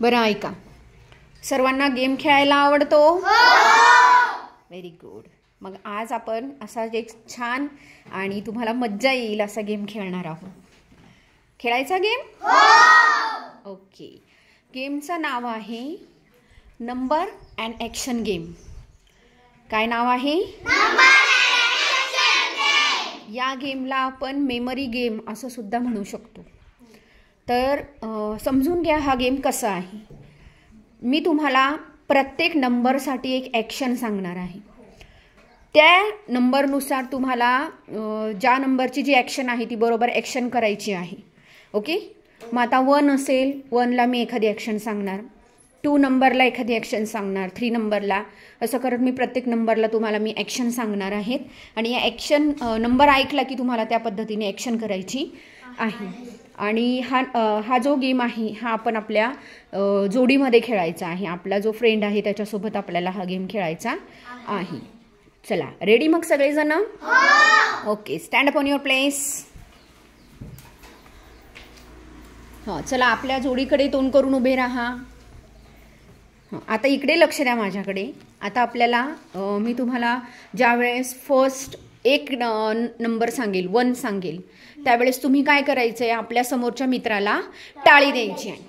बरं ऐका, सर्वांना गेम खेळायला आवडतो? Very good. मग आज आपण असा एक छान आणि तुम्हाला मज्जा येईल असा गेम खेळणार आहोत. खेळायचा गेम? ओके. गेमचं नाव आहे नंबर अँड ॲक्शन गेम. काय नाव आहे? या गेमला आपण मेमरी गेम असं सुद्धा म्हणू शकतो. तर समजून घ्या हा गेम कसा आहे. मी तुम्हाला प्रत्येक नंबरसाठी एक ॲक्शन सांगणार आहे. त्या नंबरनुसार तुम्हाला ज्या नंबरची जी ॲक्शन आहे ती बरोबर ॲक्शन करायची आहे. ओके. मग आता 1 असेल, 1ला मी एखादी ॲक्शन सांगणार, 2 नंबरला एखादी ॲक्शन सांगणार, 3 नंबरला, असं करत मी प्रत्येक नंबरला तुम्हाला मी ॲक्शन सांगणार आहेत. आणि या ॲक्शन नंबर ऐकला की तुम्हाला त्या पद्धतीने ॲक्शन करायची आहे. आणि हा जो गेम आहे हा आपण आपल्या जोडीमध्ये खेळायचा आहे. आपला जो फ्रेंड आहे त्याच्यासोबत आपल्याला हा गेम खेळायचा आहे. चला, रेडी मग सगळेजण? Okay, stand up on your place. हां, चला आपल्या जोडीकडे तोंड करून उभे राहा. आता इकडे लक्ष द्या माझ्याकडे. आता आपल्याला मी तुम्हाला ज्यावेळेस फर्स्ट एक नंबर सांगेल, 1 सांगेल, त्यावेळेस तुम्ही काय करायचं आहे, आपल्या समोरच्या मित्राला टाळी द्यायची आहे.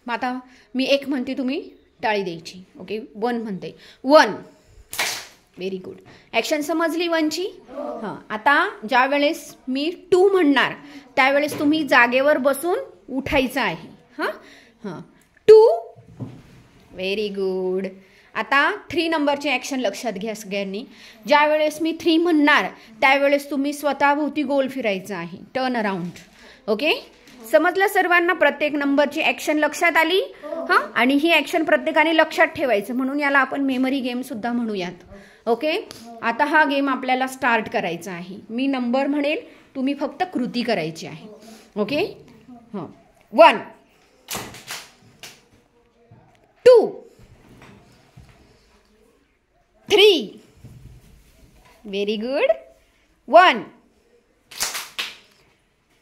मग आता मी 1 म्हणते, तुम्ही टाळी द्यायची. ओके, 1 म्हणते, 1. Very good. ॲक्शन समजली 1ची? हां. आता ज्या वेळेस मी 2 म्हणणार त्यावेळेस तुम्ही जागेवर बसून उठायचं आहे. हां हां, 2. Very good. आता 3 नंबरची ॲक्शन लक्षात घ्या सगळ्यांनी. ज्या वेळेस मी 3 म्हणणार त्यावेळेस तुम्ही स्वतःभोवती गोल फिरायचं आहे, टर्न अराउंड. ओके, समजलं सर्वांना? प्रत्येक नंबरची ॲक्शन लक्षात आली? हां. आणि ही ॲक्शन प्रत्येकाने लक्षात ठेवायचं, म्हणून याला आपण मेमरी गेम सुद्धा म्हणूयात. ओके. आता हा गेम आपल्याला स्टार्ट करायचा आहे. मी नंबर म्हणेल, तुम्ही फक्त कृती करायची आहे. ओके. हां. 1, 2, 3. Very good. 1,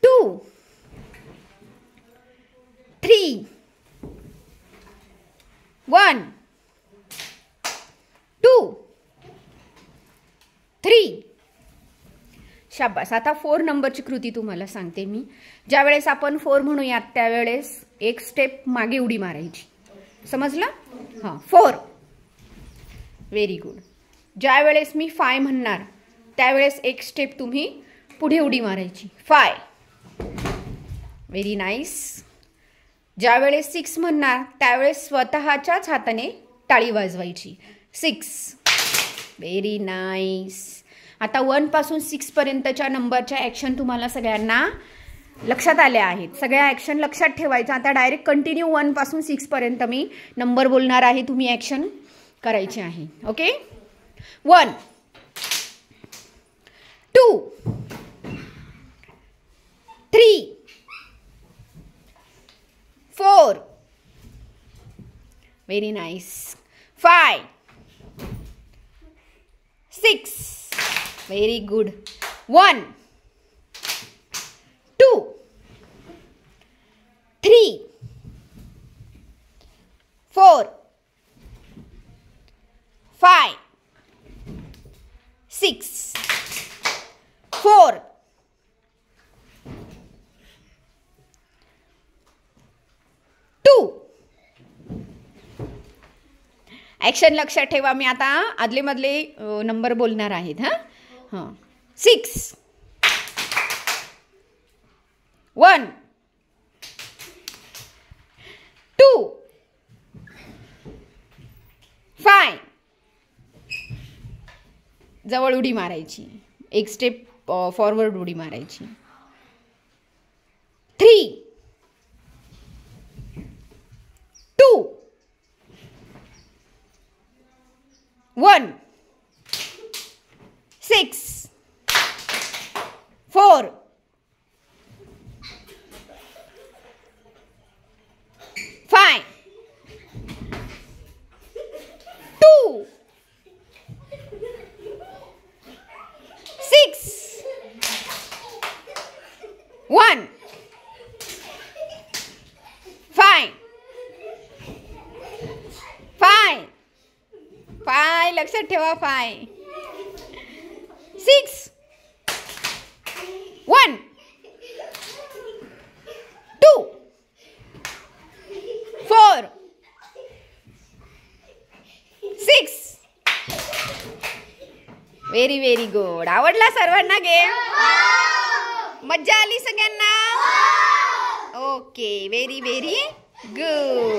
2, 3. 1, 2, 3. शाबास. आता 4 नंबरची कृती तुम्हाला सांगते मी. ज्यावेळेस आपण 4 म्हणूयात त्यावेळेस एक स्टेप मागे उडी मारायची. समजलं? हां, 4. Very good. ज्यावेळेस मी 5 म्हणणार त्यावेळेस एक स्टेप तुम्ही पुढे उडी मारायची. 5. Very nice. ज्यावेळेस 6 म्हणणार त्यावेळेस स्वतःच्याच हाताने टाळी वाजवायची. 6. Very nice. आता 1 पासून 6 पर्यंतच्या नंबरच्या ॲक्शन तुम्हाला सगळ्यांना लक्षात आल्या आहेत. सगळ्या ॲक्शन लक्षात ठेवायच्या. आता डायरेक्ट कंटिन्यू 1 पासून 6 पर्यंत मी नंबर बोलणार आहे, तुम्ही ॲक्शन करायची आहे. Okay. 1, 2, 3, 4. Very nice. 5, 6. Very good. 1, 2, 3, 4, 5, 6, 4, 2. Action लक्षात ठेवा. मी आता आदले मधले नंबर बोलणार आहेत. हां. 6, 1, 2, 5. जवळ उडी मारायची, एक स्टेप फॉरवर्ड उडी मारायची. 3, 2, 1, 6, 4, 5, 2, 6, 1, 5, लक्षात ठेवा 5 6 1 2 4 6 व्हेरी व्हेरी गुड. आवडला सर्वांना गेम? मज्जा आली सगळ्यांना? Okay very very good.